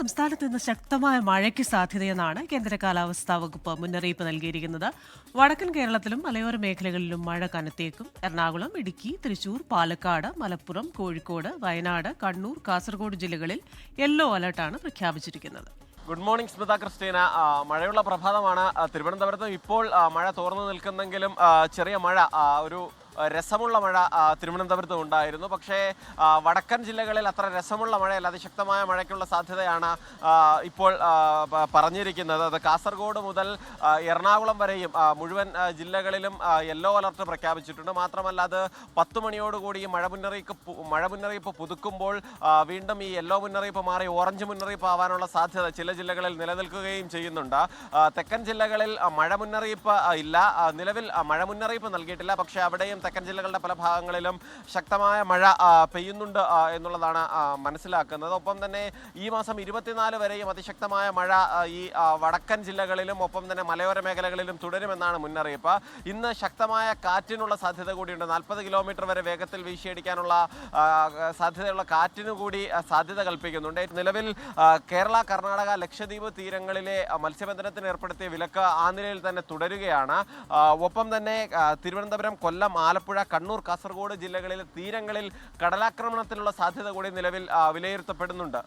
സംസ്ഥാനത്ത് ഇന്ന് ശക്തമായ മഴയ്ക്ക് സാധ്യതയെന്നാണ് കേന്ദ്ര കാലാവസ്ഥാ വകുപ്പ് മുന്നറിയിപ്പ് നൽകിയിരിക്കുന്നത്. വടക്കൻ കേരളത്തിലും മലയോര മേഖലകളിലും മഴ കനത്തേക്കും. എറണാകുളം, ഇടുക്കി, തൃശൂർ, പാലക്കാട്, മലപ്പുറം, കോഴിക്കോട്, വയനാട്, കണ്ണൂർ, കാസർഗോഡ് ജില്ലകളിൽ യെല്ലോ അലർട്ടാണ് പ്രഖ്യാപിച്ചിരിക്കുന്നത്. Good morning Smitha Christina. മഴയുള്ള പ്രഭാതമാണ് തിരുവനന്തപുരത്ത്. ഇപ്പോൾ മഴ തോർന്നു നിൽക്കുന്നെങ്കിലും ചെറിയ മഴ, ഒരു രസമുള്ള മഴ തിരുവനന്തപുരത്ത് ഉണ്ടായിരുന്നു. പക്ഷേ വടക്കൻ ജില്ലകളിൽ അത്ര രസമുള്ള മഴയല്ല, അതിശക്തമായ മഴയ്ക്കുള്ള സാധ്യതയാണ് ഇപ്പോൾ പറഞ്ഞിരിക്കുന്നത്. അത് കാസർഗോഡ് മുതൽ എറണാകുളം വരെയും മുഴുവൻ ജില്ലകളിലും യെല്ലോ അലർട്ട് പ്രഖ്യാപിച്ചിട്ടുണ്ട്. മാത്രമല്ല, അത് 10 മണിയോടുകൂടി മഴ മുന്നറിയിപ്പ് പുതുക്കുമ്പോൾ വീണ്ടും ഈ യെല്ലോ മുന്നറിയിപ്പ് മാറി ഓറഞ്ച് മുന്നറിയിപ്പ് ആവാനുള്ള സാധ്യത ചില ജില്ലകളിൽ നിലനിൽക്കുകയും ചെയ്യുന്നുണ്ട്. തെക്കൻ ജില്ലകളിൽ മഴ മുന്നറിയിപ്പ് ഇല്ല, നിലവിൽ മഴ മുന്നറിയിപ്പ് നൽകിയിട്ടില്ല. പക്ഷേ അവിടെയും തെക്കൻ ജില്ലകളുടെ പല ഭാഗങ്ങളിലും ശക്തമായ മഴ പെയ്യുന്നുണ്ട് എന്നുള്ളതാണ് മനസ്സിലാക്കുന്നത്. ഒപ്പം തന്നെ ഈ മാസം 24 വരെയും അതിശക്തമായ മഴ ഈ വടക്കൻ ജില്ലകളിലും ഒപ്പം തന്നെ മലയോര മേഖലകളിലും തുടരുമെന്നാണ് മുന്നറിയിപ്പ്. ഇന്ന് ശക്തമായ കാറ്റിനുള്ള സാധ്യത കൂടിയുണ്ട്. 40 കിലോമീറ്റർ വരെ വേഗത്തിൽ വീശിയടിക്കാനുള്ള സാധ്യതയുള്ള കാറ്റിനു കൂടി സാധ്യത കൽപ്പിക്കുന്നുണ്ട്. നിലവിൽ കേരള, കർണാടക, ലക്ഷദ്വീപ് തീരങ്ങളിലെ മത്സ്യബന്ധനത്തിന് ഏർപ്പെടുത്തിയ വിലക്ക് ആ നിലയിൽ തന്നെ തുടരുകയാണ്. ഒപ്പം തന്നെ തിരുവനന്തപുരം, കൊല്ലം, ആലപ്പുഴ, കണ്ണൂർ, കാസർഗോഡ് ജില്ലകളിലെ തീരങ്ങളിൽ കടലാക്രമണത്തിനുള്ള സാധ്യത കൂടി നിലവിൽ വിലയിരുത്തപ്പെടുന്നുണ്ട്.